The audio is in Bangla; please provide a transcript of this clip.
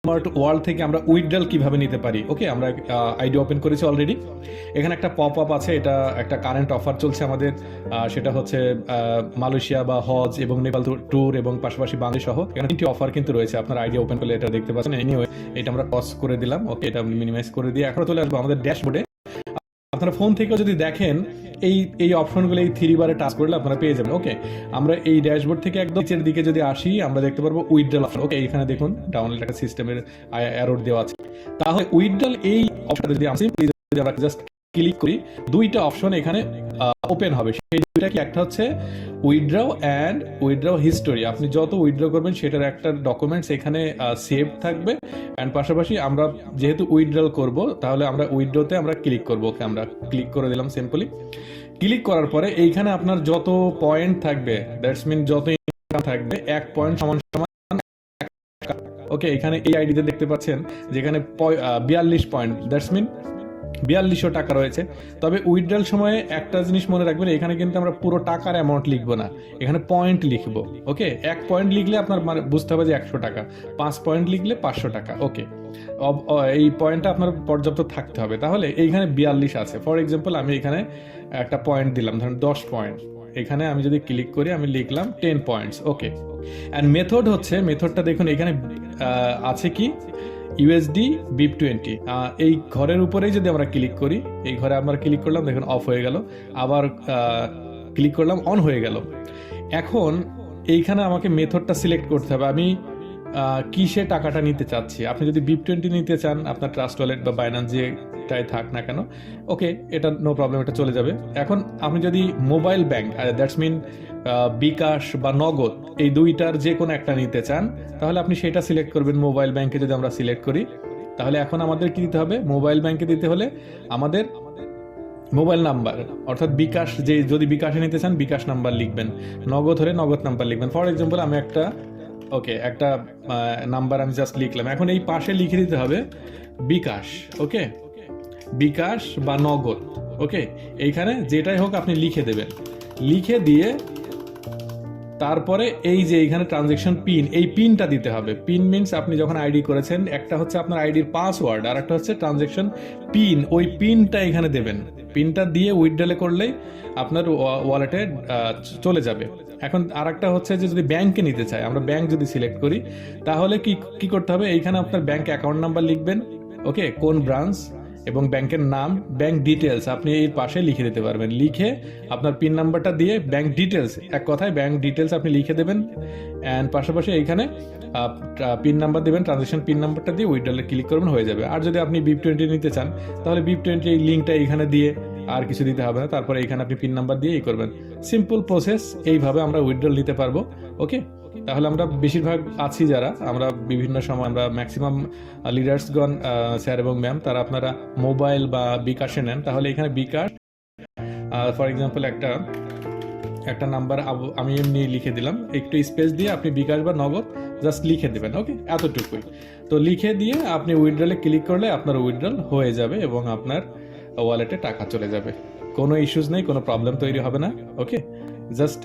স্মার্ট ওয়ার্ল্ড থেকে আমরা উইথড্রল কিভাবে নিতে পারি। ওকে, আমরা আইডি ওপেন করেছি অলরেডি। এখানে একটা পপ আপ আছে, এটা একটা কারেন্ট অফার চলছে আমাদের, সেটা হচ্ছে মালয়েশিয়া বা হজ এবং নেপাল ট্যুর এবং পাশাপাশি বাংলাদেশ সহ এখানে 3টি অফার কিন্তু রয়েছে। আপনার আইডি ওপেন করলে এটা দেখতে পাচ্ছেন। এনিওয়ে, এটা আমরা পজ করে দিলাম। ওকে, এটা মিনিমাইজ করে দিয়ে এখন চলে আসবো আমাদের ড্যাশবোর্ডে। আপনারা ফোন থেকেও যদি দেখেন এই অপশনগুলো এই 3 বারে টাচ করলে আপনারা পেয়ে যাবেন। ওকে, আমরা এই ড্যাশবোর্ড থেকে একদম নিচের দিকে যদি আসি আমরা দেখতে পারবো উইথড্রল অপশন। ওকে, এখানে দেখুন ডাউনলোড একটা সিস্টেমের এরর দেওয়া আছে। তাহলে উইথড্রল এই অপশন যদি আমরা জাস্ট ক্লিক করি, 2টা অপশন এখানে ওপেন হবে। সেই 2টা কি, একটা হচ্ছে উইথড্র অ্যান্ড উইথড্র হিস্টোরি। আপনি যত উইথড্র করবেন সেটার একটা ডকুমেন্টস এখানে সেভ থাকবে। অ্যান্ড পাশাপাশি আমরা যেহেতু উইথড্রল করব, তাহলে আমরা উইথড্রতে আমরা ক্লিক করব। ওকে, আমরা ক্লিক করে দিলাম সিম্পলি। ক্লিক করার পরে এইখানে আপনার যত পয়েন্ট থাকবে, দ্যাটস মিন যত ইনকাম থাকবে, 1 পয়েন্ট সমান সমান। ওকে, এখানে এই আইডিতে দেখতে পাচ্ছেন যেখানে 42 পয়েন্ট, দ্যাটস মিন 4200 টাকা রয়েছে। তবে উইথড্রল সময়ে একটা জিনিস মনে রাখবেন, এখানে কিন্তু আমরা পুরো টাকার অ্যামাউন্ট লিখবো না, এখানে পয়েন্ট লিখবো। ওকে, 1 পয়েন্ট লিখলে আপনার মানে বুঝতে হবে যে 100 টাকা, 5 পয়েন্ট লিখলে 500 টাকা। ওকে, এই পয়েন্টটা আপনার পর্যাপ্ত থাকতে হবে। তাহলে এইখানে 42 আছে। ফর এক্সাম্পল আমি এখানে একটা পয়েন্ট দিলাম, ধরেন 10 পয়েন্ট। এখানে আমি যদি ক্লিক করি আমি লিখলাম 10 পয়েন্টস। ওকে, অ্যান্ড মেথড হচ্ছে, মেথডটা দেখুন এখানে আছে কি, ইউএসডি BIP20। এই ঘরের উপরেই যদি আমরা ক্লিক করি, এই ঘরে আমরা ক্লিক করলাম, দেখুন অফ হয়ে গেল, আবার ক্লিক করলাম অন হয়ে গেল। এখন এইখানে আমাকে মেথডটা সিলেক্ট করতে হবে, আমি কিসে টাকাটা নিতে চাচ্ছি। আপনি যদি BIP20 নিতে চান, আপনার ট্রাস্ট ওয়ালেট বা বাইন্যান্স যেটাই থাক না কেন, ওকে, এটা নো প্রবলেম, এটা চলে যাবে। এখন আপনি যদি মোবাইল ব্যাংক, দ্যাটস মিন বিকাশ বা নগদ, এই 2টার যে কোনো একটা নিতে চান, তাহলে আপনি সেটা সিলেক্ট করবেন। মোবাইল ব্যাংকে যদি আমরা সিলেক্ট করি, তাহলে এখন আমাদের কি দিতে হবে, মোবাইল ব্যাংকে দিতে হলে আমাদের মোবাইল নাম্বার, অর্থাৎ বিকাশ, যে যদি বিকাশে নিতে চান বিকাশ নাম্বার লিখবেন, নগদ হলে নগদ নাম্বার লিখবেন। ফর এক্সাম্পল আমি একটা নাম্বার আমি জাস্ট লিখলাম। এখন এই পাশে লিখে দিতে হবে বিকাশ। ওকে, বিকাশ বা নগদ। ওকে, এইখানে যেটাই হোক আপনি লিখে দেবেন। লিখে দিয়ে তারপরে এই যে এইখানে ট্রানজেকশন পিন, এই পিনটা দিতে হবে। পিন মিনস আপনি যখন আইডি করেছেন, একটা হচ্ছে আপনার আইডির পাসওয়ার্ড আর একটা হচ্ছে ট্রানজেকশন পিন, ওই পিনটা এখানে দেবেন। পিনটা দিয়ে উইথড্রলে করলেই আপনার ওয়ালেটে চলে যাবে। এখন আর একটা হচ্ছে যে যদি ব্যাংকে নিতে চাই, আমরা ব্যাংক যদি সিলেক্ট করি, তাহলে কি করতে হবে, এইখানে আপনার ব্যাংক অ্যাকাউন্ট নাম্বার লিখবেন। ওকে, কোন ব্রাঞ্চ এবং ব্যাংকের নাম, ব্যাংক ডিটেলস আপনি এই পাশে লিখে দিতে পারবেন। লিখে আপনার পিন নাম্বারটা দিয়ে ব্যাংক ডিটেলস, এক কথায় ব্যাংক ডিটেলস আপনি লিখে দেবেন। অ্যান্ড পাশাপাশি এইখানে পিন নাম্বার দেবেন, ট্রানজেকশন পিন নাম্বারটা দিয়ে উইথড্রলে ক্লিক করবেন, হয়ে যাবে। আর যদি আপনি BIP20 নিতে চান, তাহলে BIP20 এই লিঙ্কটা এইখানে দিয়ে, আর কিছু দিতে হবে না। তারপরে এইখানে আপনি পিন নাম্বার দিয়ে করবেন। সিম্পল প্রসেস, এইভাবে আমরা উইথড্রল নিতে পারবো। ওকে, তাহলে আমরা বেশিরভাগ আছি যারা, আমরা বিভিন্ন সময় আমরা ম্যাক্সিমাম লিডার্সগণ স্যার এবং ম্যাম, তারা আপনারা মোবাইল বা বিকাশে নেন, তাহলে এখানে বিকাশ, ফর এক্সাম্পল একটা নাম্বার আমি এমনি লিখে দিলাম, একটু স্পেস দিয়ে আপনি বিকাশ বা নগদ জাস্ট লিখে দেবেন। ওকে, এতটুকুই। তো লিখে দিয়ে আপনি উইথড্রলে ক্লিক করলে আপনার উইথড্রল হয়ে যাবে এবং আপনার ওয়ালেটে টাকা চলে যাবে। কোনো ইস্যুস নেই, কোনো প্রবলেম তৈরি হবে না। ওকে, জাস্ট